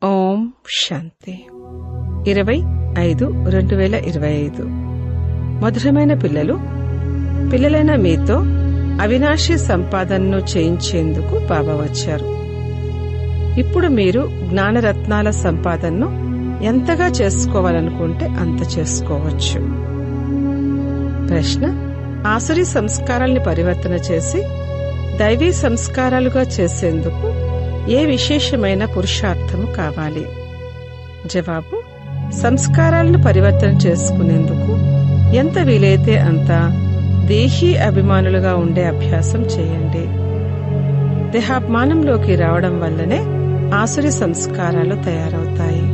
ఓం శాంతి 20/5/2025 మధురమైన పిల్లలైన మీతో అవినాశి సంపాదనను చేయించేందుకు బాబా వచ్చారు. ఇప్పుడు మీరు జ్ఞానరత్నాల సంపాదనను ఎంతగా చేసుకోవాలనుకుంటే అంత చేసుకోవచ్చు. ప్రశ్న: ఆసురీ సంస్కారాల్ని పరివర్తన చేసి దైవీ సంస్కారాలుగా చేసేందుకు ఏ విశేషమైన పురుషార్థము కావాలి? జవాబు: సంస్కారాలను పరివర్తన చేసుకునేందుకు ఎంత వీలైతే అంత దేహీ అభిమానులుగా ఉండే అభ్యాసం చేయండి. దేహాభిమానంలోకి రావడం వల్లనే ఆసురీ సంస్కారాలు తయారవుతాయి.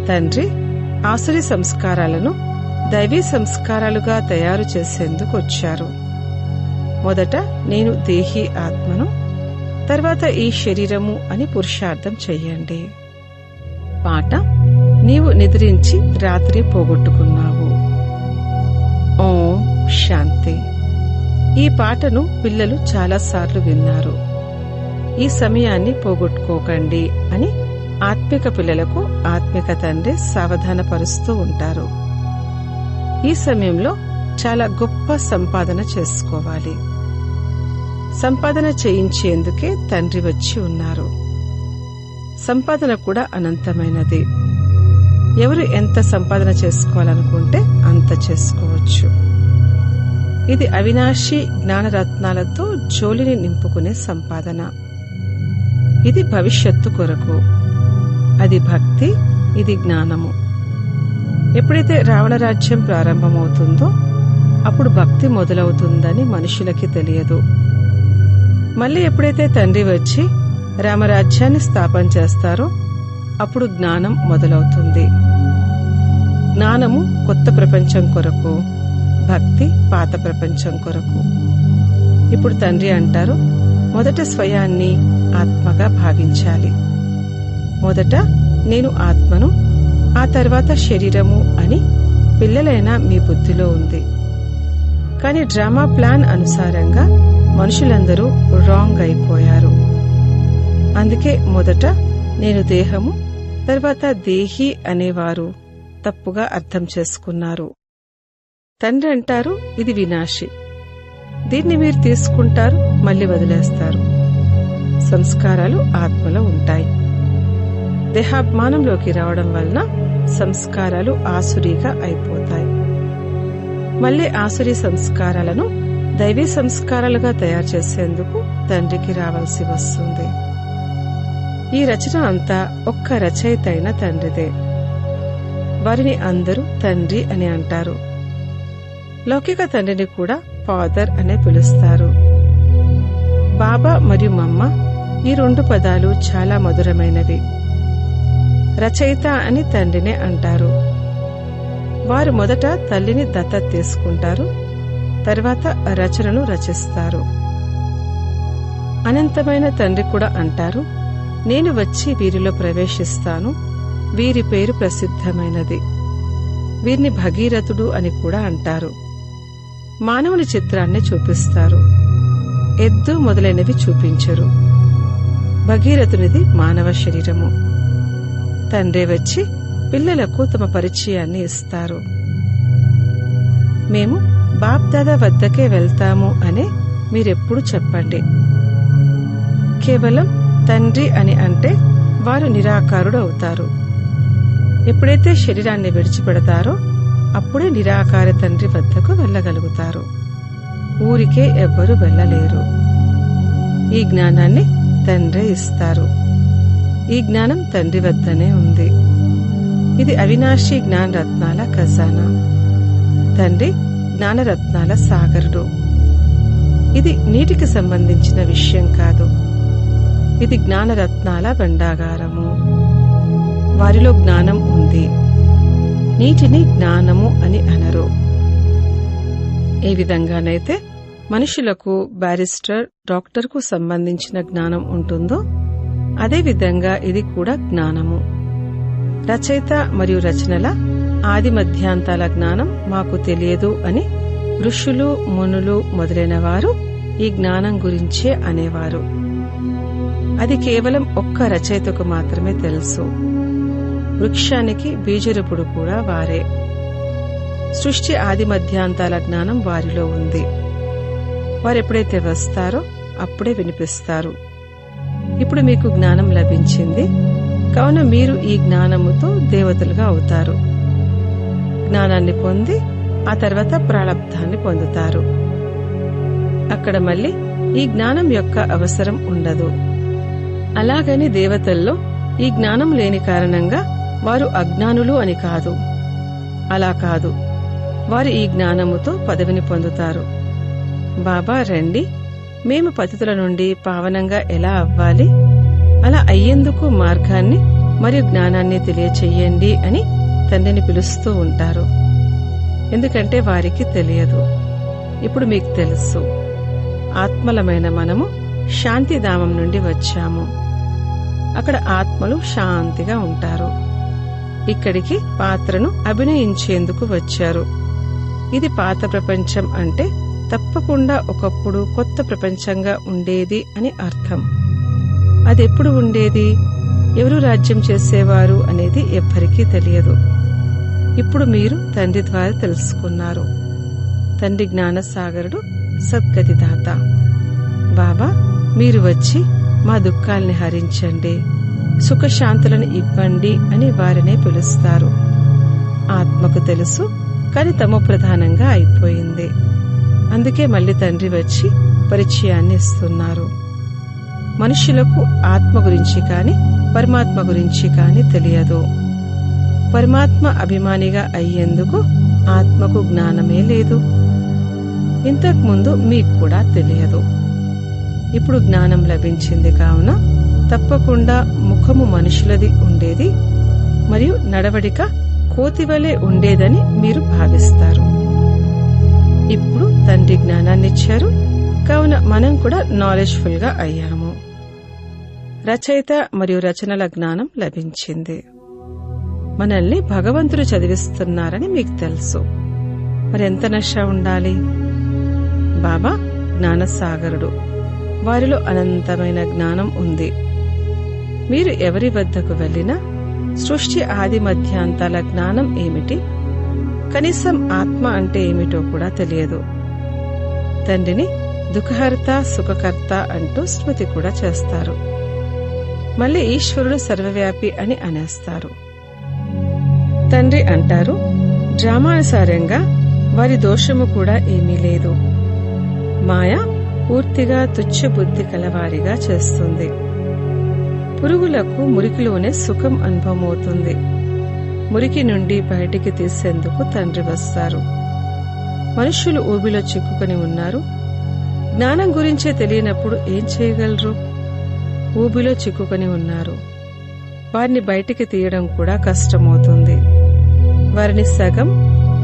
తండ్రి ఆసురీ సంస్కారాలను దైవీ సంస్కారాలుగా తయారు చేసేందుకు వచ్చారు. మొదట నేను దేహీ ఆత్మను, తర్వాత ఈ శరీరము అని పురుషార్థం చెయ్యండి. పాట: నీవు నిద్రించి రాత్రి పోగొట్టుకున్నావు. ఓం శాంతి. ఈ పాటను పిల్లలు చాలాసార్లు విన్నారు. ఈ సమయాన్ని పోగొట్టుకోకండి అని ఆత్మిక పిల్లలకు ఆత్మిక తండ్రి సావధానపరుస్తూ ఉంటారు. ఈ సమయంలో చాలా గొప్ప సంపాదన చేసుకోవాలి. సంపాదన చేయించేందుకే తండ్రి వచ్చి ఉన్నారు. సంపాదన కూడా అనంతమైనది. ఎవరు ఎంత సంపాదన చేసుకోవాలనుకుంటే అంత చేసుకోవచ్చు. ఇది అవినాశి జ్ఞానరత్నాలతో జోలిని నింపుకునే సంపాదన. ఇది భవిష్యత్తు కొరకు. అది భక్తి, ఇది జ్ఞానము. ఎప్పుడైతే రావణ రాజ్యం ప్రారంభమవుతుందో అప్పుడు భక్తి మొదలవుతుందని మనుషులకి తెలియదు. మళ్ళీ ఎప్పుడైతే తండ్రి వచ్చి రామరాజ్యాన్ని స్థాపన చేస్తారో అప్పుడు జ్ఞానం మొదలవుతుంది. జ్ఞానము కొత్త ప్రపంచం కొరకు, భక్తి పాత ప్రపంచం కొరకు. ఇప్పుడు తండ్రి అంటారు, మొదట స్వయాన్ని ఆత్మగా భావించాలి. మొదట నేను ఆత్మను, ఆ తర్వాత శరీరము అని పిల్లలైన మీ బుద్ధిలో ఉంది. కానీ డ్రామా ప్లాన్ అనుసారంగా మనుషులందరూ రాంగ్ అయిపోయారు. అందుకే మొదట నేను దేహము, తర్వాత దేహి అనేవారు తప్పుగా అర్థం చేసుకున్నారు. తండ్రి అంటారు, ఇది వినాశి. దీన్ని మీరు తీసుకుంటారు, మళ్ళీ వదిలేస్తారు. సంస్కారాలు ఆత్మలో ఉంటాయి. దేహాభిమానంలోకి రావడం వలన సంస్కారాలు ఆసురీగా అయిపోతాయి. మళ్ళీ ఆసురీ సంస్కారాలను దైవీ సంస్కారాలుగా తయారు చేసేందుకు తండ్రికి రావాల్సి వస్తుంది. ఈ రచన అంతా ఒక్క రచయిత అయిన తండ్రిదే. వారిని అందరూ తండ్రి అని అంటారు. లౌకిక తండ్రిని కూడా ఫాదర్ అనే పిలుస్తారు. బాబా మరియు మమ్మ ఈ రెండు పదాలు చాలా మధురమైనవి. రచయిత అని తండ్రినే అంటారు. వారు మొదట తల్లిని దత్తత తీసుకుంటారు, తర్వాత రచనను రచిస్తారు. అనంతమైన తండ్రి కూడా అంటారు, నేను వచ్చి వీరిలో ప్రవేశిస్తాను. వీరి పేరు ప్రసిద్ధమైనది. వీరిని భగీరథుడు అని కూడా అంటారు. మానవుని చిత్రాన్ని చూపిస్తారు, ఎద్దు మొదలైనవి చూపించరు. భగీరథునిది మానవ శరీరము. తండ్రి వచ్చి పిల్లలకు తమ పరిచయాన్ని ఇస్తారు. మేము బాప్ దాదా వద్దకే వెళ్తాము అనే మీరెప్పుడు చెప్పండి. కేవలం తండ్రి అని అంటే వారు నిరాకారుడు అవుతారు. ఎప్పుడైతే శరీరాన్ని విడిచిపెడతారో అప్పుడే నిరాకార తండ్రి వద్దకు వెళ్ళగలుగుతారు. ఊరికే ఎవ్వరూ వెళ్ళలేరు. ఈ జ్ఞానాన్ని తండ్రే ఇస్తారు. ఈ జ్ఞానం తండ్రి వద్దనే ఉంది. ఇది అవినాశి జ్ఞానరత్నాల ఖజానా. తండ్రి జ్ఞానరత్నాల సాగరుడు. ఇది నీటికి సంబంధించిన విషయం కాదు. ఇది జ్ఞానరత్నాల భండాగారము. వారిలో జ్ఞానం ఉంది. నీటిని జ్ఞానము అని అనరు. ఏ విధంగానైతే మనుషులకు బ్యారిస్టర్, డాక్టర్కు సంబంధించిన జ్ఞానం ఉంటుందో అదే విధంగా ఇది కూడా జ్ఞానము. రచయిత మరియు రచనల ఆది మధ్యాంతాల జ్ఞానం మాకు తెలియదు అని ఋషులు, మునులు మొదలైన వారు ఈ జ్ఞానం గురించే అనేవారు. అది కేవలం ఒక్క రచయితకు మాత్రమే తెలుసు. వృక్షానికి బీజరూపుడు కూడా వారే. సృష్టి ఆది మధ్యాంతాల జ్ఞానం వారిలో ఉంది. వారెప్పుడైతే వస్తారో అప్పుడే వినిపిస్తారు. ఇప్పుడు మీకు జ్ఞానం లభించింది, కావున మీరు ఈ జ్ఞానముతో దేవతలుగా అవుతారు. జ్ఞానాన్ని పొంది ఆ తర్వాత ప్రారబ్ధాన్ని పొందుతారు. అక్కడ మళ్ళీ ఈ జ్ఞానం యొక్క అవసరం ఉండదు. అలాగని దేవతల్లో ఈ జ్ఞానం లేని కారణంగా వారు అజ్ఞానులు అని కాదు. అలా కాదు, వారు ఈ జ్ఞానముతో పదవిని పొందుతారు. బాబా రండి, మేము పతితుల నుండి పావనంగా ఎలా అవ్వాలి, అలా అయ్యేందుకు మార్గాన్ని మరియు జ్ఞానాన్ని తెలియచెయ్యండి అని తండ్రిని పిలుస్తూ ఉంటారు. ఎందుకంటే వారికి తెలియదు. ఇప్పుడు మీకు తెలుసు. ఆత్మలమైన మనము శాంతిధామం నుండి వచ్చాము. అక్కడ ఆత్మలు శాంతిగా ఉంటారు. ఇక్కడికి పాత్రను అభినయించేందుకు వచ్చారు. ఇది పాత ప్రపంచం అంటే తప్పకుండా ఒకప్పుడు కొత్త ప్రపంచంగా ఉండేది అని అర్థం. అదెప్పుడు ఉండేది, ఎవరు రాజ్యం చేసేవారు అనేది ఎవ్వరికీ తెలియదు. ఇప్పుడు మీరు తండ్రి ద్వారా తెలుసుకున్నారు. తండ్రి జ్ఞానసాగరుడు, సద్గతిదాత. బాబా మీరు వచ్చి మా దుఃఖాల్ని హరించండి, సుఖశాంతులను ఇవ్వండి అని వారినే పిలుస్తారు. ఆత్మకు తెలుసు, కాని తమో ప్రధానంగా అయిపోయింది. అందుకే మళ్లీ తండ్రి వచ్చి పరిచయాన్ని ఇస్తున్నారు. మనుషులకు ఆత్మ గురించి కాని పరమాత్మ గురించి కాని తెలియదు. పరమాత్మ అభిమానిగా అయ్యేందుకు ఆత్మకు జ్ఞానమే లేదు. ఇంతకుముందు మీకు కూడా తెలియదు. ఇప్పుడు జ్ఞానం లభించింది కావున తప్పకుండా ముఖము మనుషులది ఉండేది మరియు నడవడిక కోతివలే ఉండేదని మీరు భావిస్తారు. ఇప్పుడు తండ్రి జ్ఞానాన్నిచ్చారు, కావున మనం కూడా నాలెడ్జ్ఫుల్ గా అయ్యాము. రచయిత మరియు రచనల జ్ఞానం లభించింది. మనల్ని భగవంతుడు చదివిస్తున్నారని మీకు తెలుసు. మరెంత నష ఉండాలి. బాబా జ్ఞానసాగరుడు, వారిలో అనంతమైన జ్ఞానం ఉంది. మీరు ఎవరి వద్దకు వెళ్లినా సృష్టి ఆది మధ్యాంతాల జ్ఞానం ఏమిటి, కనీసం ఆత్మ అంటే ఏమిటో కూడా తెలియదు. తండ్రిని దుఃఖహర్త సుఖకర్త అంటూ స్మృతి కూడా చేస్తారు. మళ్ళీ ఈశ్వరుడు సర్వవ్యాపి అని అనేస్తారు. తండ్రి అంటారు, డ్రామానుసారంగా వారి దోషము కూడా ఏమీ లేదు. మాయ పూర్తిగా తుచ్చ బుద్ధి కలవారిగా చేస్తుంది. పురుగులకు మురికిలోనే సుఖం అనుభవమవుతుంది. మురికి నుండి బయటికి తీసేందుకు తండ్రి వస్తారు. మనుష్యులు ఊబిలో చిక్కుకొని ఉన్నారు. జ్ఞానం గురించే తెలియనప్పుడు ఏం చేయగలరు? ఊబిలో చిక్కుకొని ఉన్నారు. వారిని బయటికి తీయడం కూడా కష్టమవుతుంది. వారిని సగం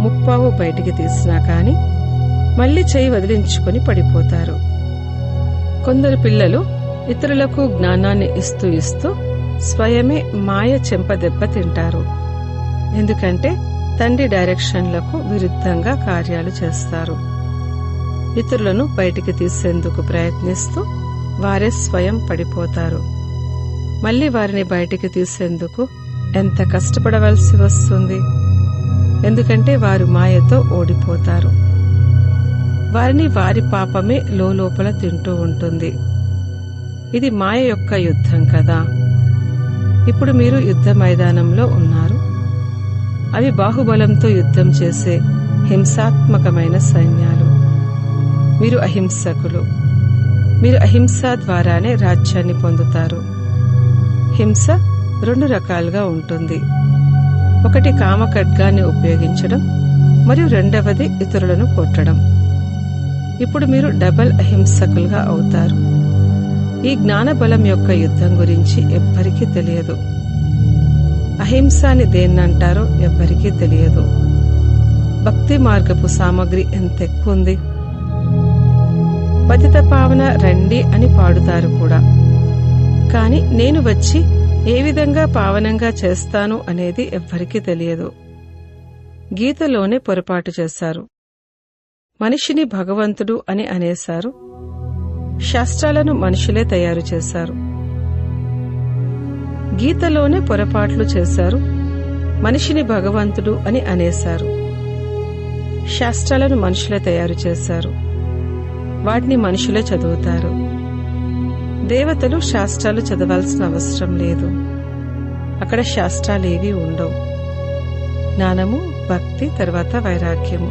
ముప్పావు బయటికి తీసినా కాని మళ్లీ చేయి వదిలించుకొని పడిపోతారు. కొందరు పిల్లలు ఇతరులకు జ్ఞానాన్ని ఇస్తూ ఇస్తూ స్వయమే మాయ చెంపదెబ్బ తింటారు. ఎందుకంటే తండ్రి డైరెక్షన్లకు విరుద్ధంగా కార్యాలు చేస్తారు. ఇతరులను బయటికి తీసేందుకు ప్రయత్నిస్తూ వారే స్వయం పడిపోతారు. మళ్లీ వారిని బయటికి తీసేందుకు ఎంత కష్టపడవలసి వస్తుంది. ఎందుకంటే వారు మాయతో ఓడిపోతారు. వారిని వారి పాపమే లోపల తింటూ ఉంటుంది. ఇది మాయ యొక్క యుద్ధం కదా. ఇప్పుడు మీరు యుద్ధ మైదానంలో ఉన్నారు. అవి బాహుబలంతో యుద్ధం చేసే హింసాత్మకమైన సైన్యాలు. మీరు అహింసకులు. మీరు అహింస ద్వారానే రాజ్యాన్ని పొందుతారు. హింస 2 రకాలుగా ఉంటుంది. ఒకటి కామ ఖడ్గాన్ని ఉపయోగించడం మరియు రెండవది ఇతరులను కొట్టడం. ఇప్పుడు మీరు డబల్ అహింసకులుగా అవుతారు. ఈ జ్ఞాన బలం యొక్క యుద్ధం గురించి ఎవ్వరికీ తెలియదు. అహింసాని దేన్నంటారో ఎవ్వరికీ తెలియదు. భక్తి మార్గపు సామగ్రి ఎంత ఎక్కువ ఉంది. పతిత పావన రండి అని పాడుతారు కూడా. కాని నేను వచ్చి ఏ విధంగా పావనంగా చేస్తాను అనేది ఎవ్వరికీ తెలియదు. గీతలోనే పొరపాటు చేశారు. మనిషిని భగవంతుడు అని అనేశారు. శాస్త్రాలను మనుషులే తయారు చేశారు. గీతలోనే పొరపాట్లు చేశారు, మనిషిని భగవంతుడు అని అనేశారు. శాస్త్రాలను మనుషులే తయారు చేశారు, వాటిని మనుషులే చదువుతారు. దేవతలు శాస్త్రాలు చదవాల్సిన అవసరం లేదు, అక్కడ శాస్త్రాలేవీ ఉండవు. జ్ఞానము, భక్తి, తర్వాత వైరాగ్యము.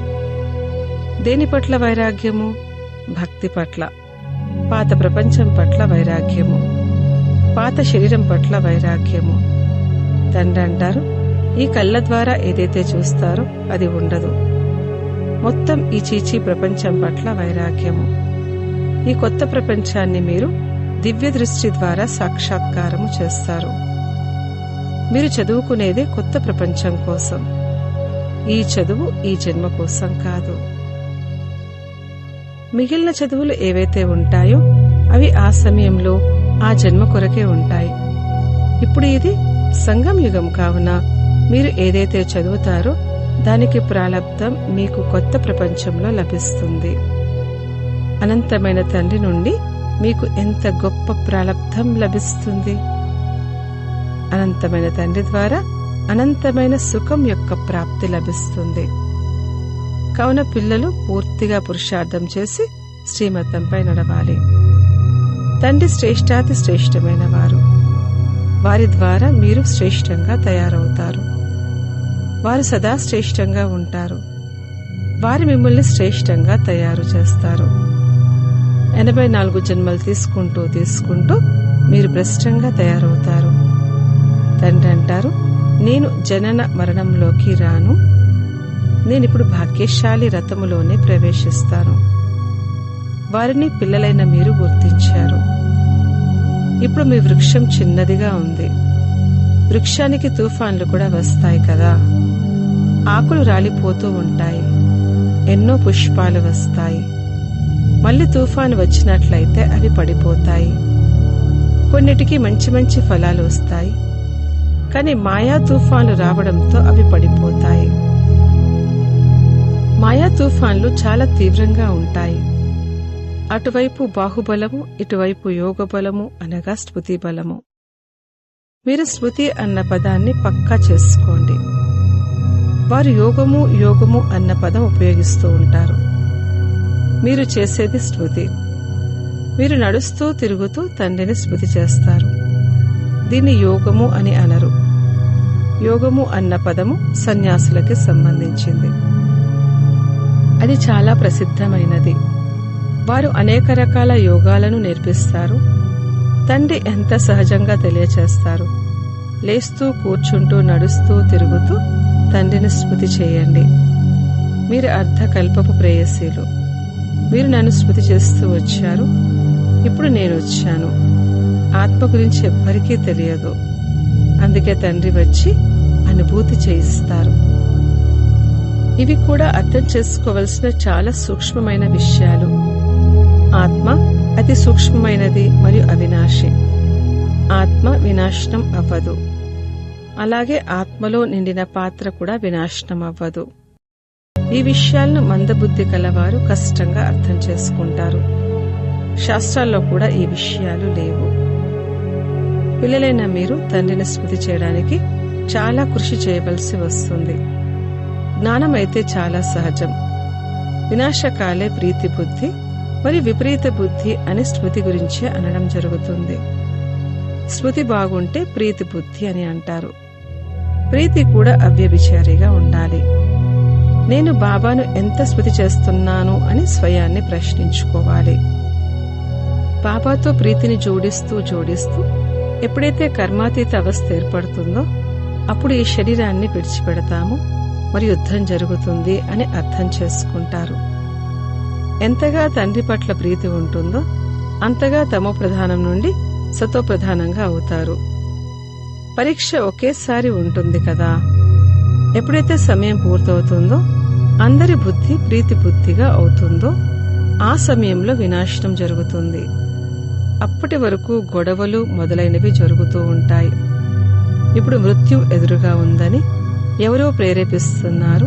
దేని పట్ల వైరాగ్యము? భక్తి పట్ల. పాత ప్రపంచం పట్ల వైరాగ్యము, పాత శరీరం పట్ల వైరాగ్యము. తండ్రి అంటారు, ఈ కళ్ళ ద్వారా ఏదైతే చూస్తారో అది ఉండదు. మొత్తం ఈ చీచీ ప్రపంచం పట్ల వైరాగ్యము. ఈ కొత్త ప్రపంచాన్ని మీరు దివ్య దృష్టి ద్వారా సాక్షాత్కారము చేస్తారు. మీరు చదువుకునేదే కొత్త ప్రపంచం కోసం. ఈ చదువు ఈ జన్మ కోసం కాదు. మిగిలిన చదువులు ఏవైతే ఉంటాయో అవి ఆ సమయంలో ఆ జన్మ కొరకే ఉంటాయి. ఇప్పుడు ఇది సంగం యుగం కావున మీరు ఏదైతే చదువుతారో దానికి ప్రాలబ్ధం మీకు కొత్త ప్రపంచంలో లభిస్తుంది. అనంతమైన తండ్రి నుండి మీకు ఎంత గొప్ప ప్రాలబ్ధం లభిస్తుంది. అనంతమైన తండ్రి ద్వారా అనంతమైన సుఖం యొక్క ప్రాప్తి లభిస్తుంది. కావున పిల్లలు పూర్తిగా పురుషార్థం చేసి శ్రీమతంపై నడవాలి. తండ్రి శ్రేష్టాతి శ్రేష్టమైన వారు. వారి ద్వారా మీరు శ్రేష్టంగా తయారవుతారు. వారు సదా శ్రేష్టంగా ఉంటారు. వారు మిమ్మల్ని శ్రేష్టంగా తయారు చేస్తారు. 84 జన్మలు తీసుకుంటూ తీసుకుంటూ మీరు భ్రష్టంగా తయారవుతారు. తండ్రి అంటారు, నేను జనన మరణంలోకి రాను. నేనిప్పుడు భాగ్యశాలి రథములోనే ప్రవేశిస్తాను. వారిని పిల్లలైన మీరు గుర్తించారు. ఇప్పుడు మీ వృక్షం చిన్నదిగా ఉంది. వృక్షానికి తుఫాన్లు కూడా వస్తాయి కదా. ఆకులు రాలిపోతూ ఉంటాయి, ఎన్నో పుష్పాలు వస్తాయి. మళ్ళీ తుఫాను వచ్చినట్లయితే అవి పడిపోతాయి. కొన్నిటికి మంచి మంచి ఫలాలు వస్తాయి, కానీ మాయా తుఫాన్లు రావడంతో అవి పడిపోతాయి. మాయా తుఫాన్లు చాలా తీవ్రంగా ఉంటాయి. అటువైపు బాహుబలము, ఇటువైపు యోగ బలము అనగా స్మృతి బలము. మీరు స్మృతి అన్న పదాన్ని పక్కా చేసుకోండి. వారు యోగము యోగము అన్న పదం ఉపయోగిస్తూ ఉంటారు. మీరు చేసేది స్మృతి. మీరు నడుస్తూ తిరుగుతూ తండ్రిని స్మృతి చేస్తారు. దీన్ని యోగము అని అనరు. యోగము అన్న పదము సన్యాసులకి సంబంధించింది. అది చాలా ప్రసిద్ధమైనది. వారు అనేక రకాల యోగాలను నేర్పిస్తారు. తండ్రి ఎంత సహజంగా తెలియచేస్తారు. లేస్తూ కూర్చుంటూ నడుస్తూ తిరుగుతూ తండ్రిని స్మృతి చేయండి. మీరు అర్ధకల్పపు ప్రేయసీలు. మీరు నన్ను స్మృతి చేస్తూ వచ్చారు. ఇప్పుడు నేను వచ్చాను. ఆత్మ గురించి ఎవ్వరికీ తెలియదు. అందుకే తండ్రి వచ్చి అనుభూతి చేయిస్తారు. ఇవి కూడా అర్థం చేసుకోవలసిన చాలా సూక్ష్మమైన విషయాలు. ఆత్మ అతి సూక్ష్మమైనది మరియు అవినాశి. ఆత్మ వినాశనం అవ్వదు. అలాగే ఆత్మలో నిండిన పాత్ర కూడా వినాశనం అవ్వదు. ఈ విషయాలను మందబుద్ధి కలవారు కష్టంగా అర్థం చేసుకుంటారు. శాస్త్రాల్లో కూడా ఈ విషయాలు లేవు. పిల్లలైన మీరు తండ్రిని స్మృతి చేయడానికి చాలా కృషి చేయవలసి వస్తుంది. జ్ఞానం అయితే చాలా సహజం. వినాశకాలే ప్రీతి బుద్ధి మరియు విపరీత బుద్ధి అని స్మృతి గురించే అనడం జరుగుతుంది. స్మృతి బాగుంటే ప్రీతి బుద్ధి అని అంటారు. ప్రీతి కూడా అవ్యభిచారిగా ఉండాలి. నేను బాబాను ఎంత స్మృతి చేస్తున్నాను అని స్వయాన్ని ప్రశ్నించుకోవాలి. బాబాతో ప్రీతిని జోడిస్తూ జోడిస్తూ ఎప్పుడైతే కర్మాతీత అవస్థ ఏర్పడుతుందో అప్పుడు ఈ శరీరాన్ని విడిచిపెడతాము మరి యుద్ధం జరుగుతుంది అని అర్థం చేసుకుంటారు. ఎంతగా తండ్రి పట్ల ప్రీతి ఉంటుందో అంతగా తమో ప్రధానం నుండి సతో ప్రధానంగా అవుతారు. పరీక్ష ఒకేసారి ఉంటుంది కదా. ఎప్పుడైతే సమయం పూర్తవుతుందో అందరి బుద్ధి ప్రీతి బుద్ధిగా అవుతుందో ఆ సమయంలో వినాశనం జరుగుతుంది. అప్పటి వరకు గొడవలు మొదలైనవి జరుగుతూ ఉంటాయి. ఇప్పుడు మృత్యు ఎదురుగా ఉందని ఎవరో ప్రేరేపిస్తున్నారు,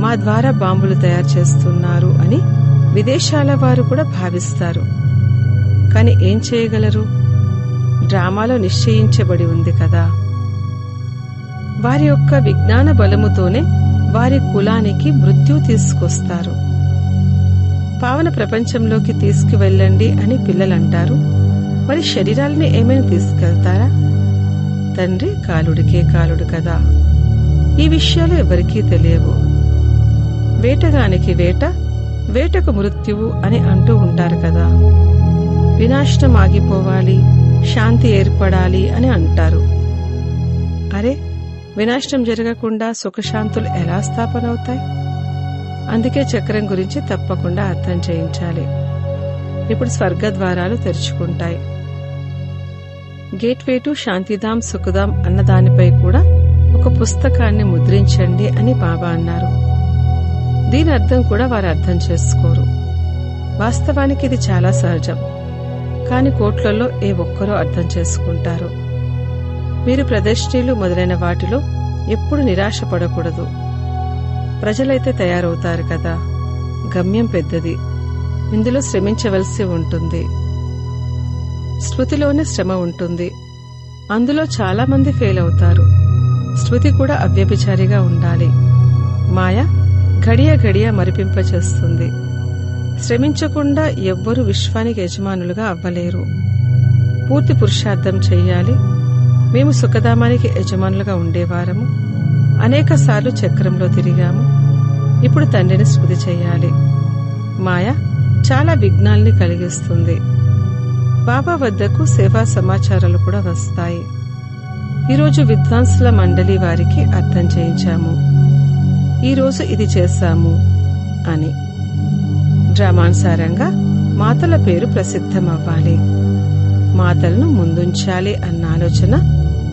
మా ద్వారా బాంబులు తయారు చేస్తున్నారు అని విదేశాల వారు కూడా భావిస్తారు. కాని ఏం చేయగలరు? డ్రామాలో నిశ్చయించబడి ఉంది కదా. వారి యొక్క విజ్ఞాన బలముతోనే వారి కులానికి మృత్యు తీసుకొస్తారు. పావన ప్రపంచంలోకి తీసుకువెళ్ళండి అని పిల్లలంటారు. మరి శరీరాలని ఏమైనా తీసుకెళ్తారా? తండ్రి కాలుడికే కాలుడు కదా. ఈ విషయాలు ఎవరికీ తెలియవు. వేటగానికి వేట, వేటకు మృత్యువు అని అంటూ ఉంటారు కదా. వినాశనం ఆగిపోవాలి, శాంతి ఏర్పడాలి అని అంటారు. అరే, వినాశనం జరగకుండా సుఖశాంతులు ఎలా స్థాపనవుతాయి? అందుకే చక్రం గురించి తప్పకుండా అర్థం చేయించాలి. ఇప్పుడు స్వర్గద్వారాలు తెరుచుకుంటాయి. గేట్వే టు శాంతిధామ్ సుఖధామ్ అన్నదానిపై కూడా ఒక పుస్తకాన్ని ముద్రించండి అని బాబా అన్నారు. దీని అర్థం కూడా వారు అర్థం చేసుకోరు. వాస్తవానికి ఇది చాలా సహజం. కాని కోట్లలో ఏ ఒక్కరో అర్థం చేసుకుంటారు. మీరు ప్రదర్శనలు మొదలైన వాటిలో ఎప్పుడు నిరాశపడకూడదు. ప్రజలైతే తయారవుతారు కదా. గమ్యం పెద్దది, ఇందులో శ్రమించవలసి ఉంటుంది. స్మృతిలోనే శ్రమ ఉంటుంది. అందులో చాలా మంది ఫెయిల్ అవుతారు. స్మృతి కూడా అవ్యభిచారిగా ఉండాలి. మాయ ఘడియ ఘడియ మరిపింపచేస్తుంది. శ్రమించకుండా ఎవ్వరూ విశ్వానికి యజమానులుగా అవ్వలేరు. పూర్తి పురుషార్థం చెయ్యాలి. మేము సుఖధామానికి యజమానులుగా ఉండేవారము. అనేక సార్లు చక్రంలో తిరిగాము. ఇప్పుడు తండ్రిని స్మృతి చెయ్యాలి. మాయ చాలా విఘ్నాల్ని కలిగిస్తుంది. బాబా వద్దకు సేవా సమాచారాలు కూడా వస్తాయి. ఈరోజు విద్వాంసుల మండలి వారికి అర్థం చేయించాము. ఈరోజు ఇది చేశాము అని. డ్రామానుసారంగా మాతల పేరు ప్రసిద్ధమవ్వాలి. మాతలను ముందుంచాలి అన్న ఆలోచన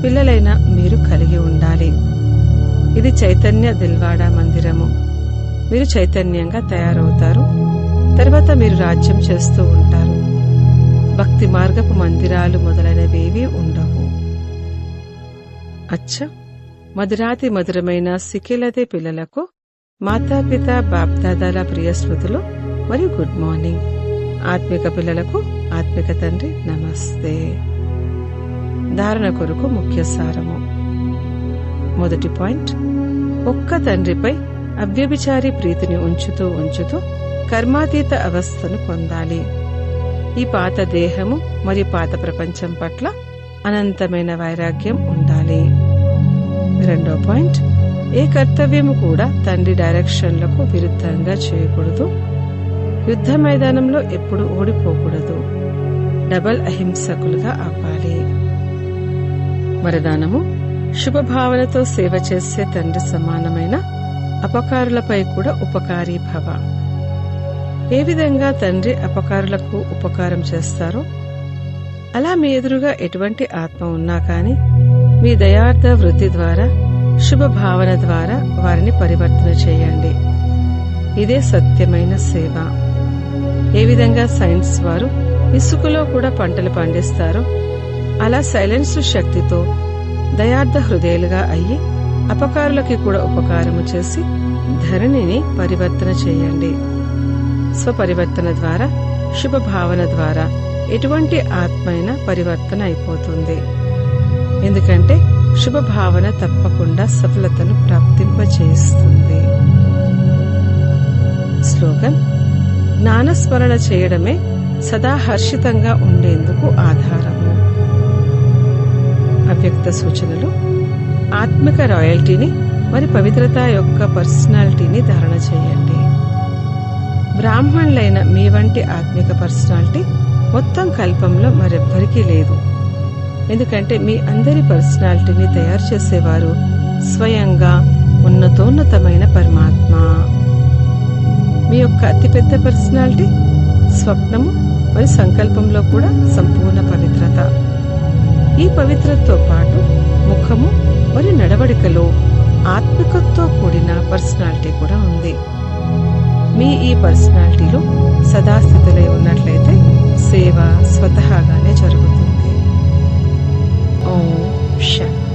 పిల్లలైన మీరు కలిగి ఉండాలి. ఇది చైతన్య దిల్వాడా మందిరము. మీరు చైతన్యంగా తయారవుతారు. తర్వాత మీరు రాజ్యం చేస్తూ ఉంటారు. భక్తి మార్గపు మందిరాలు మొదలైనవేవీ ఉండవు. అచ్చ, మధురాతి మధురమైన సికిలదే పిల్లలకు మాతాపిత బాప్దాదాల ప్రియ స్మృతులు మరియు గుడ్ మార్నింగ్. ఆత్మిక పిల్లలకు ఆత్మిక తండ్రి నమస్తే. ధారణ కొరకు ముఖ్య సారము. మొదటి పాయింట్, ఒక్క తండ్రిపై అవ్యభిచారి ప్రీతిని ఉంచుతూ ఉంచుతూ కర్మాతీత అవస్థను పొందాలి. ఈ పాత దేహము మరియు పాత ప్రపంచం పట్ల అనంతమైన వైరాగ్యం ఉండాలి. రెండో పాయింట్, ఏ కర్తవ్యము కూడా తండ్రి డైరెక్షన్లకు విరుద్ధంగా చేయకూడదు. యుద్ధ మైదానంలో ఎప్పుడు ఓడిపోకూడదు. డబల్ అహింసకులుగా అవ్వాలి. వరదానము, శుభభావనతో సేవ చేసే తండ్రి సమానమైన అపకారులపై కూడా ఉపకారీ భవ. ఏ విధంగా తండ్రి అపకారులకు ఉపకారం చేస్తారో అలా మీ ఎదురుగా ఎటువంటి ఆత్మ ఉన్నా కాని మీ దయార్థ వృత్తి ద్వారా, శుభభావన ద్వారా వారిని పరివర్తన చేయండి. ఇదే సత్యమైన సేవ. ఏ విధంగా సైన్స్ వారు ఇసుకలో కూడా పంటలు పండిస్తారో అలా సైలెన్స్ శక్తితో దయార్థ హృదయాలుగా అయ్యి అపకారులకి కూడా ఉపకారము చేసి ధరణిని పరివర్తన చేయండి. స్వపరివర్తన ద్వారా, శుభభావన ద్వారా ఎటువంటి ఆత్మైన పరివర్తన అయిపోతుంది. ఎందుకంటే శుభభావన తప్పకుండా సఫలతను ప్రాప్తింపచేస్తుంది. స్లోగన్, జ్ఞానస్మరణ చేయడమే సదా హర్షితంగా ఉండేందుకు ఆధారము. అవ్యక్త సూచనలు, ఆత్మిక రాయల్టీని మరి పవిత్రత యొక్క పర్సనాలిటీని ధారణ చేయండి. బ్రాహ్మణులైన మీ వంటి ఆత్మిక పర్సనాలిటీ మొత్తం కల్పంలో మరెవ్వరికీ లేదు. ఎందుకంటే మీ అందరి పర్సనాలిటీని తయారు చేసేవారు స్వయంగా ఉన్నతోన్నతమైన పరమాత్మ. మీ యొక్క అతిపెద్ద పర్సనాలిటీ స్వప్నము మరియు సంకల్పంలో కూడా సంపూర్ణ పవిత్రత. ఈ పవిత్రతతో పాటు ముఖము మరియు నడవడికలో ఆత్మికతతో కూడిన పర్సనాలిటీ కూడా ఉంది. మీ ఈ పర్సనాలిటీలో సదాస్థితులై ఉన్నట్లయితే సేవ స్వతహాగానే జరుగుతుంది. ఓం శాంతి.